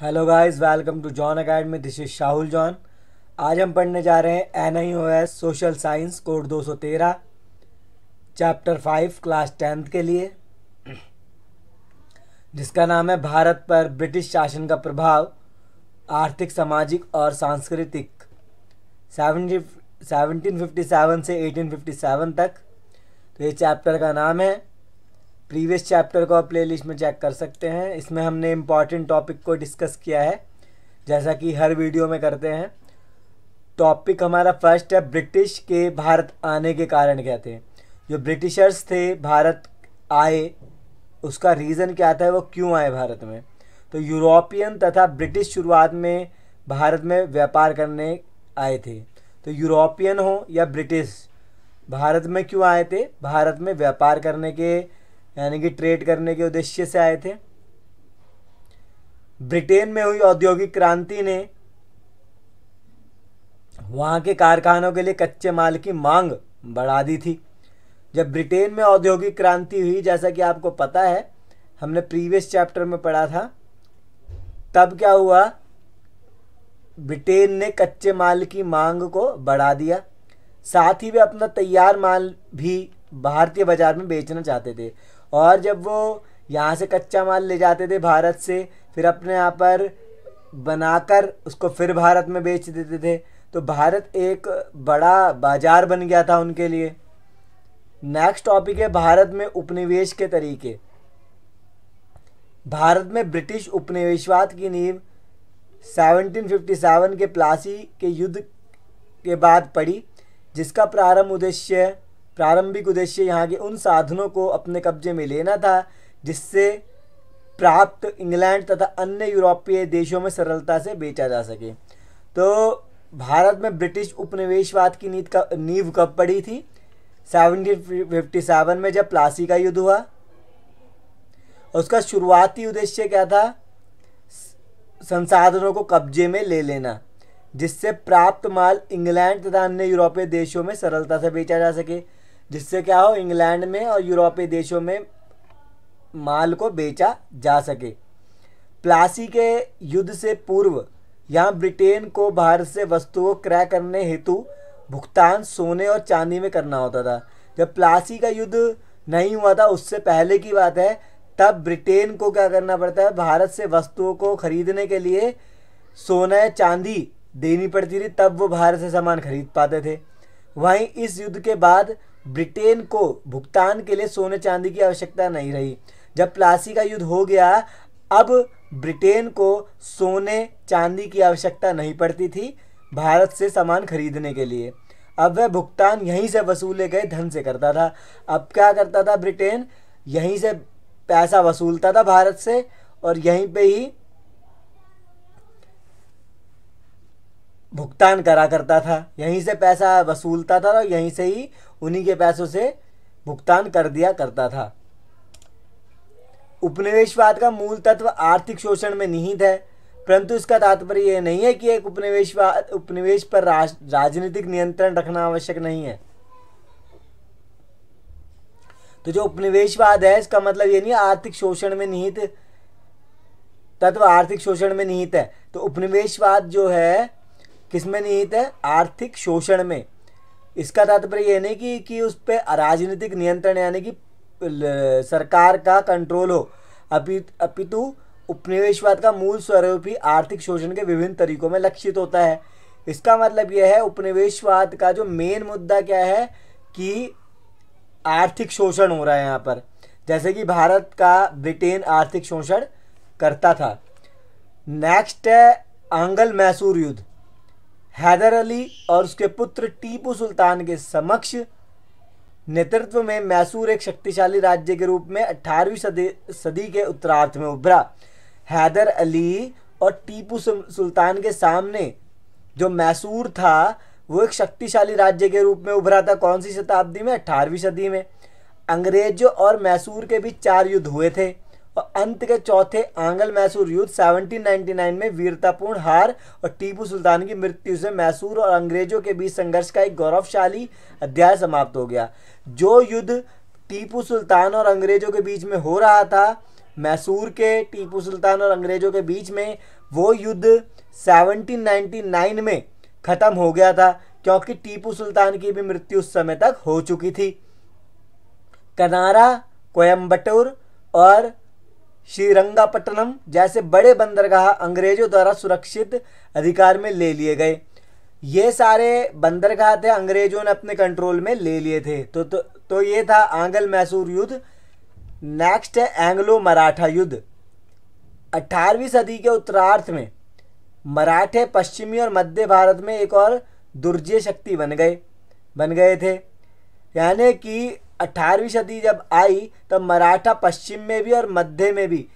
Hello guys, welcome to John academy. This is Shahul John. आज हम पढ़ने जा रहे हैं NIOS social science code 213 chapter 5 class 10th के लिए, जिसका नाम है भारत पर ब्रिटिश शासन का प्रभाव, आर्थिक, सामाजिक और सांस्कृतिक 1757 से 1857 तक। तो ये चैप्टर का नाम है। प्रीवियस चैप्टर को आप प्लेलिस्ट में चेक कर सकते हैं। इसमें हमने इम्पॉर्टेंट टॉपिक को डिस्कस किया है, जैसा कि हर वीडियो में करते हैं। टॉपिक हमारा फर्स्ट है, ब्रिटिश के भारत आने के कारण क्या थे। जो ब्रिटिशर्स थे भारत आए, उसका रीज़न क्या था, वो क्यों आए भारत में। तो यूरोपियन तथा ब्रिटिश शुरुआत में भारत में व्यापार करने आए थे। तो यूरोपियन हो या ब्रिटिश, भारत में क्यों आए थे? भारत में व्यापार करने के, यानी कि ट्रेड करने के उद्देश्य से आए थे। ब्रिटेन में हुई औद्योगिक क्रांति ने वहाँ के कारखानों के लिए कच्चे माल की मांग बढ़ा दी थी। जब ब्रिटेन में औद्योगिक क्रांति हुई, जैसा कि आपको पता है, हमने प्रीवियस चैप्टर में पढ़ा था, तब क्या हुआ, ब्रिटेन ने कच्चे माल की मांग को बढ़ा दिया। साथ ही वे अपना तैयार माल भी भारतीय बाजार में बेचना चाहते थे। और जब वो यहाँ से कच्चा माल ले जाते थे भारत से, फिर अपने यहाँ पर बनाकर उसको फिर भारत में बेच देते थे। तो भारत एक बड़ा बाजार बन गया था उनके लिए। नेक्स्ट टॉपिक है भारत में उपनिवेश के तरीके। भारत में ब्रिटिश उपनिवेशवाद की नींव 1757 के प्लासी के युद्ध के बाद पड़ी, जिसका प्रारंभिक उद्देश्य यहाँ के उन साधनों को अपने कब्जे में लेना था जिससे प्राप्त इंग्लैंड तथा अन्य यूरोपीय देशों में सरलता से बेचा जा सके। तो भारत में ब्रिटिश उपनिवेशवाद की नींव कब पड़ी थी? 1757 में, जब प्लासी का युद्ध हुआ। उसका शुरुआती उद्देश्य क्या था? संसाधनों को कब्जे में ले लेना, जिससे प्राप्त माल इंग्लैंड तथा अन्य यूरोपीय देशों में सरलता से बेचा जा सके। जिससे क्या हो, इंग्लैंड में और यूरोपीय देशों में माल को बेचा जा सके। प्लासी के युद्ध से पूर्व यहाँ ब्रिटेन को भारत से वस्तुओं को क्रय करने हेतु भुगतान सोने और चांदी में करना होता था। जब प्लासी का युद्ध नहीं हुआ था, उससे पहले की बात है, तब ब्रिटेन को क्या करना पड़ता है, भारत से वस्तुओं को खरीदने के लिए सोना या चांदी देनी पड़ती थी, तब वो भारत से सामान खरीद पाते थे। वहीं इस युद्ध के बाद ब्रिटेन को भुगतान के लिए सोने चांदी की आवश्यकता नहीं रही। जब प्लासी का युद्ध हो गया, अब ब्रिटेन को सोने चांदी की आवश्यकता नहीं पड़ती थी भारत से सामान खरीदने के लिए। अब वह भुगतान यहीं से वसूले गए धन से करता था। अब क्या करता था ब्रिटेन? यहीं से पैसा वसूलता था भारत से, और यहीं पे ही भुगतान करा करता था। यहीं से पैसा वसूलता था और यहीं से ही उन्हीं के पैसों से भुगतान कर दिया करता था। उपनिवेशवाद का मूल तत्व आर्थिक शोषण में निहित है, परंतु इसका तात्पर्य यह नहीं है कि एक उपनिवेश पर राजनीतिक नियंत्रण रखना आवश्यक नहीं है। तो जो उपनिवेशवाद है, इसका मतलब ये नहीं आर्थिक शोषण में निहित तत्व आर्थिक शोषण में निहित है। तो उपनिवेशवाद जो है किस में निहित है? आर्थिक शोषण में। इसका तात्पर्य यह नहीं कि उस पर राजनीतिक नियंत्रण, यानी कि सरकार का कंट्रोल हो, अपितु उपनिवेशवाद का मूल स्वरूप ही आर्थिक शोषण के विभिन्न तरीकों में लक्षित होता है। इसका मतलब यह है, उपनिवेशवाद का जो मेन मुद्दा क्या है कि आर्थिक शोषण हो रहा है यहाँ पर, जैसे कि भारत का ब्रिटेन आर्थिक शोषण करता था। नेक्स्ट है आंग्ल मैसूर युद्ध। हैदर अली और उसके पुत्र टीपू सुल्तान के समक्ष नेतृत्व में मैसूर एक शक्तिशाली राज्य के रूप में 18वीं सदी के उत्तरार्ध में उभरा। हैदर अली और टीपू सुल्तान के सामने जो मैसूर था, वो एक शक्तिशाली राज्य के रूप में उभरा था। कौन सी शताब्दी में? 18वीं सदी में। अंग्रेजों और मैसूर के बीच 4 युद्ध हुए थे, और अंत के चौथे आंग्ल मैसूर युद्ध 1799 में वीरतापूर्ण हार और टीपू सुल्तान की मृत्यु से मैसूर और अंग्रेजों के बीच संघर्ष का एक गौरवशाली अध्याय समाप्त हो गया। जो युद्ध टीपू सुल्तान और अंग्रेजों के बीच में हो रहा था, मैसूर के टीपू सुल्तान और अंग्रेजों के बीच में, वो युद्ध 1799 में ख़त्म हो गया था, क्योंकि टीपू सुल्तान की भी मृत्यु उस समय तक हो चुकी थी। कनारा, कोयम्बटूर और श्रीरंगापट्टनम जैसे बड़े बंदरगाह अंग्रेजों द्वारा सुरक्षित अधिकार में ले लिए गए। ये सारे बंदरगाह थे अंग्रेजों ने अपने कंट्रोल में ले लिए थे। तो ये था आंग्ल मैसूर युद्ध। नेक्स्ट है एंग्लो मराठा युद्ध। 18वीं सदी के उत्तरार्ध में मराठे पश्चिमी और मध्य भारत में एक और दुर्जय शक्ति बन गए थे। यानी कि 18वीं सदी जब आई तब मराठा पश्चिम में भी और मध्य में भी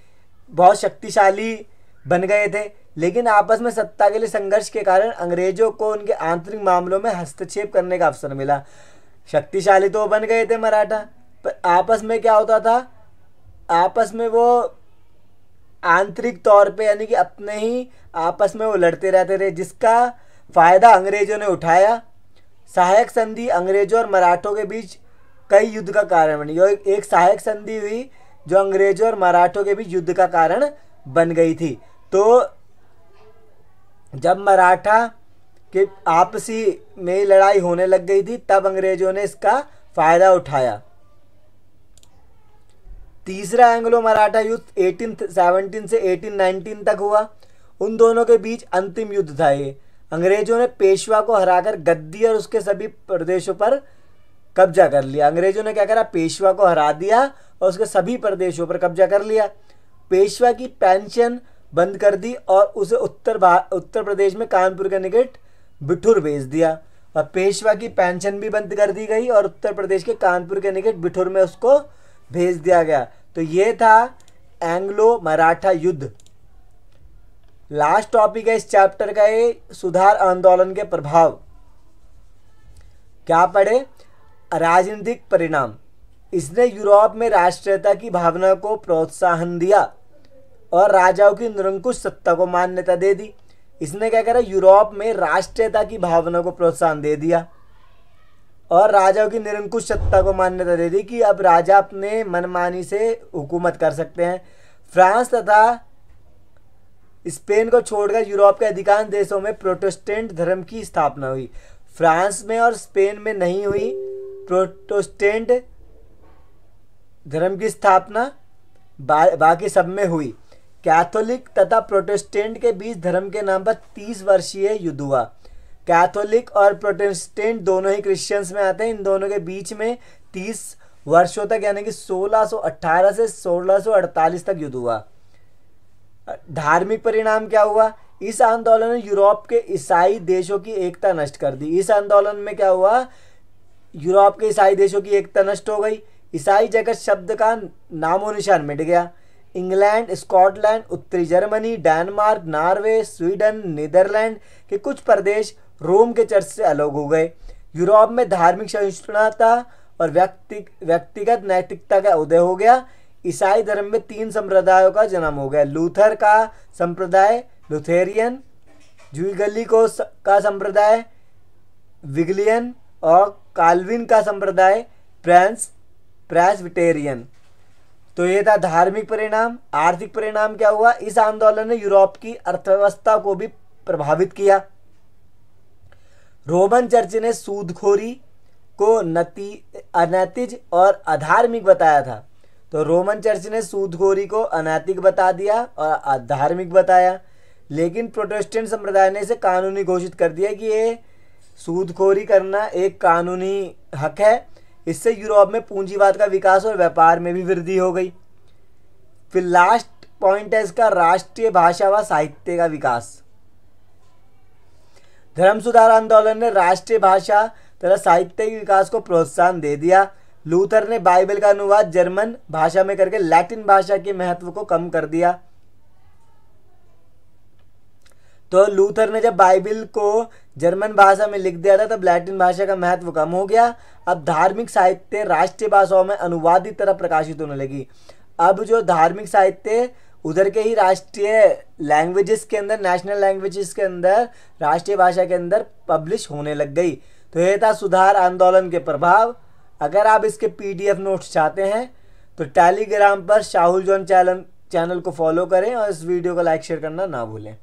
बहुत शक्तिशाली बन गए थे, लेकिन आपस में सत्ता के लिए संघर्ष के कारण अंग्रेजों को उनके आंतरिक मामलों में हस्तक्षेप करने का अवसर मिला। शक्तिशाली तो बन गए थे मराठा, पर आपस में क्या होता था, आपस में वो आंतरिक तौर पे यानी कि अपने ही आपस में वो लड़ते रहते थे, जिसका फ़ायदा अंग्रेजों ने उठाया। सहायक संधि अंग्रेजों और मराठों के बीच कई युद्ध का कारण बनी। एक सहायक संधि हुई जो अंग्रेजों और मराठों के बीच युद्ध का कारण बन गई थी। तो जब मराठा के आपसी में लड़ाई होने लग गई थी तब अंग्रेजों ने इसका फ़ायदा उठाया। तीसरा एंग्लो मराठा युद्ध 1817 से 1819 तक हुआ। उन दोनों के बीच अंतिम युद्ध था ये। अंग्रेजों ने पेशवा को हराकर गद्दी और उसके सभी प्रदेशों पर कब्जा कर लिया। अंग्रेजों ने क्या करा, पेशवा को हरा दिया और उसके सभी प्रदेशों पर कब्जा कर लिया। पेशवा की पेंशन बंद कर दी और उसे उत्तर प्रदेश में कानपुर के निकट बिठूर भेज दिया। और पेशवा की पेंशन भी बंद कर दी गई और उत्तर प्रदेश के कानपुर के निकट बिठूर में उसको भेज दिया गया। तो ये था एंग्लो मराठा युद्ध। लास्ट टॉपिक है इस चैप्टर का, ये सुधार आंदोलन के प्रभाव। क्या पढ़े, राजनीतिक परिणाम। इसने यूरोप में राष्ट्रीयता की भावना को प्रोत्साहन दिया और राजाओं की निरंकुश सत्ता को मान्यता दे दी। इसने क्या करा, यूरोप में राष्ट्रीयता की भावना को प्रोत्साहन दे दिया और राजाओं की निरंकुश सत्ता को मान्यता दे दी कि अब राजा अपने मनमानी से हुकूमत कर सकते हैं। फ्रांस तथा स्पेन को छोड़कर यूरोप के अधिकांश देशों में प्रोटेस्टेंट धर्म की स्थापना हुई। फ्रांस में और स्पेन में नहीं हुई प्रोटेस्टेंट धर्म की स्थापना, बाकी सब में हुई। कैथोलिक तथा प्रोटेस्टेंट के बीच धर्म के नाम पर 30 वर्षीय युद्ध हुआ। कैथोलिक और प्रोटेस्टेंट दोनों ही क्रिश्चियंस में आते हैं। इन दोनों के बीच में 30 वर्षों तक यानी कि 1618 से 1648 तक युद्ध हुआ। धार्मिक परिणाम क्या हुआ, इस आंदोलन ने यूरोप के ईसाई देशों की एकता नष्ट कर दी। इस आंदोलन में क्या हुआ, यूरोप के ईसाई देशों की एकता नष्ट हो गई। ईसाई जगत शब्द का नामो निशान मिट गया। इंग्लैंड, स्कॉटलैंड, उत्तरी Germany, Denmark, Norway, Sweden, Netherlands के कुछ प्रदेश रोम के चर्च से अलग हो गए। यूरोप में धार्मिक सहिष्णुता और व्यक्तिगत नैतिकता का उदय हो गया। ईसाई धर्म में 3 संप्रदायों का जन्म हो गया। लूथर का संप्रदाय लुथेरियन, ज्यूगली का संप्रदाय विगलियन और काल्विन का संप्रदाय प्रेस्बिटेरियन। तो ये था धार्मिक परिणाम। आर्थिक परिणाम क्या हुआ, इस आंदोलन ने यूरोप की अर्थव्यवस्था को भी प्रभावित किया। रोमन चर्च ने सूदखोरी को अनैतिक और अधार्मिक बताया था। तो रोमन चर्च ने सूदखोरी को अनैतिक बता दिया और अधार्मिक बताया, लेकिन प्रोटेस्टेंट संप्रदाय ने इसे कानूनी घोषित कर दिया कि ये सूदखोरी करना एक कानूनी हक है। इससे यूरोप में पूंजीवाद का विकास और व्यापार में भी वृद्धि हो गई। फिर लास्ट पॉइंट है इसका, राष्ट्रीय भाषा व साहित्य का विकास। धर्म सुधार आंदोलन ने राष्ट्रीय भाषा तथा साहित्य के विकास को प्रोत्साहन दे दिया। लूथर ने बाइबल का अनुवाद जर्मन भाषा में करके लैटिन भाषा के महत्व को कम कर दिया। तो लूथर ने जब बाइबल को जर्मन भाषा में लिख दिया था तब लैटिन भाषा का महत्व कम हो गया। अब धार्मिक साहित्य राष्ट्रीय भाषाओं में अनुवादित तरह प्रकाशित होने लगी। अब जो धार्मिक साहित्य उधर के ही राष्ट्रीय लैंग्वेजेस के अंदर, नेशनल लैंग्वेजेस के अंदर, राष्ट्रीय भाषा के अंदर पब्लिश होने लग गई। तो यह था सुधार आंदोलन के प्रभाव। अगर आप इसके PDF नोट्स चाहते हैं तो टेलीग्राम पर शाहुल जॉन चैनल को फॉलो करें और इस वीडियो को लाइक शेयर करना ना भूलें।